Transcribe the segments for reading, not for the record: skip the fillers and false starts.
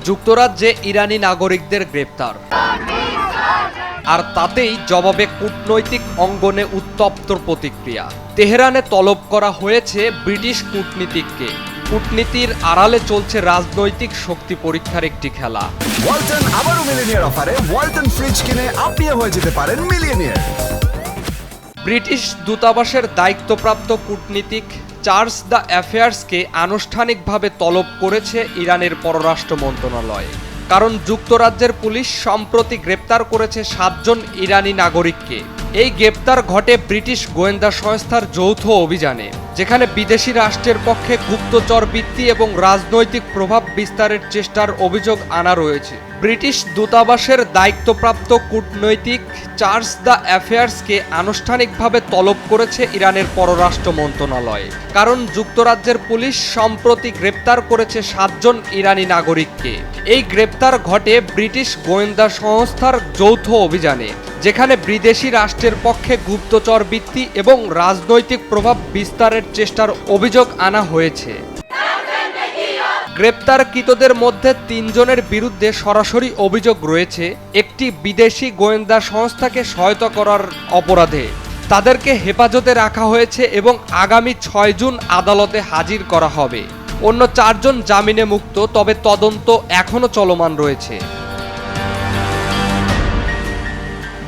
যুক্তরাজ্যে ইরানি নাগরিকদের গ্রেপ্তার, আর তাতেই জবাবে কূটনৈতিক অঙ্গনে উত্তপ্ত প্রতিক্রিয়া। তেহরানে তলব করা হয়েছে ব্রিটিশ কূটনীতিককে। কূটনীতির আড়ালে চলছে রাজনৈতিক শক্তি পরীক্ষার একটি খেলা। ওয়ালটন আবারও মিলিয়নিয়ার অফারে ওয়ালটন ফ্রিজ কিনে আপনিও হয়ে যেতে পারেন মিলিয়নিয়ার। ব্রিটিশ দূতাবাসের দায়িত্বপ্রাপ্ত কূটনীতিক চার্লস দ্য অ্যাফেয়ার্সকে আনুষ্ঠানিকভাবে তলব করেছে ইরানের পররাষ্ট্র মন্ত্রণালয়। কারণ যুক্তরাজ্যের পুলিশ সম্প্রতি গ্রেপ্তার করেছে 7 জন ইরানি নাগরিককে। এই গ্রেপ্তার ঘটে ব্রিটিশ গোয়েন্দা সংস্থার যৌথ অভিযানে, যেখানে বিদেশি রাষ্ট্রের পক্ষে গুপ্তচর বৃত্তি এবং রাজনৈতিক প্রভাব বিস্তারের চেষ্টার অভিযোগ আনা রয়েছে। ব্রিটিশ দূতাবাসের দায়িত্বপ্রাপ্ত কূটনৈতিক চার্লস দ্য অ্যাফেয়ার্সকে আনুষ্ঠানিকভাবে তলব করেছে ইরানের পররাষ্ট্র মন্ত্রণালয়। কারণ যুক্তরাজ্যের পুলিশ সম্প্রতি গ্রেপ্তার করেছে 7 জন ইরানি নাগরিককে। এই গ্রেপ্তার ঘটে ব্রিটিশ গোয়েন্দা সংস্থার যৌথ অভিযানে, যেখানে বিদেশি রাষ্ট্রের পক্ষে গুপ্তচর বৃত্তি এবং রাজনৈতিক প্রভাব বিস্তারের চেষ্টার অভিযোগ আনা হয়েছে। গ্রেপ্তারকৃতদের মধ্যে 3 জনের বিরুদ্ধে সরাসরি অভিযোগ রয়েছে একটি বিদেশি গোয়েন্দা সংস্থাকে সহায়তা করার অপরাধে। তাদেরকে হেফাজতে রাখা হয়েছে এবং আগামী 6 জুন আদালতে হাজির করা হবে। অন্য 4 জন জামিনে মুক্ত, তবে তদন্ত এখনও চলমান রয়েছে।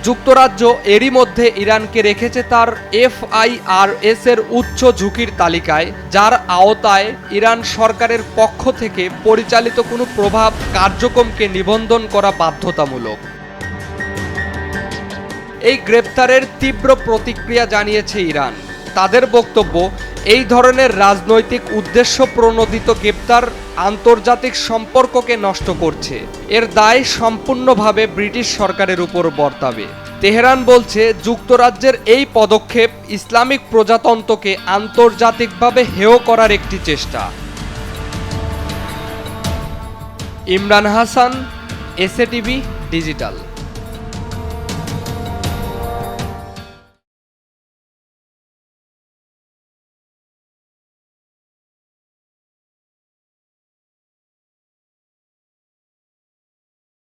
যুক্তরাজ্য এরই মধ্যে ইরানকে রেখেছে তার FIRS এর উচ্চ ঝুঁকির তালিকায়, যার আওতায় ইরান সরকারের পক্ষ থেকে পরিচালিত কোনো প্রভাব কার্যক্রমকে নিবন্ধন করা বাধ্যতামূলক। এই গ্রেপ্তারের তীব্র প্রতিক্রিয়া জানিয়েছে ইরান। তাদের বক্তব্য, এই ধরনের রাজনৈতিক উদ্দেশ্য প্রণোদিত গ্রেপ্তার আন্তর্জাতিক সম্পর্ককে নষ্ট করছে। এর দায় সম্পূর্ণভাবে ব্রিটিশ সরকারের উপর বর্তাবে। তেহরান বলছে যুক্তরাজ্যের এই পদক্ষেপ ইসলামিক প্রজাতন্ত্রকে আন্তর্জাতিকভাবে হেয় করার একটি চেষ্টা। Imran Hasan, SA TV digital.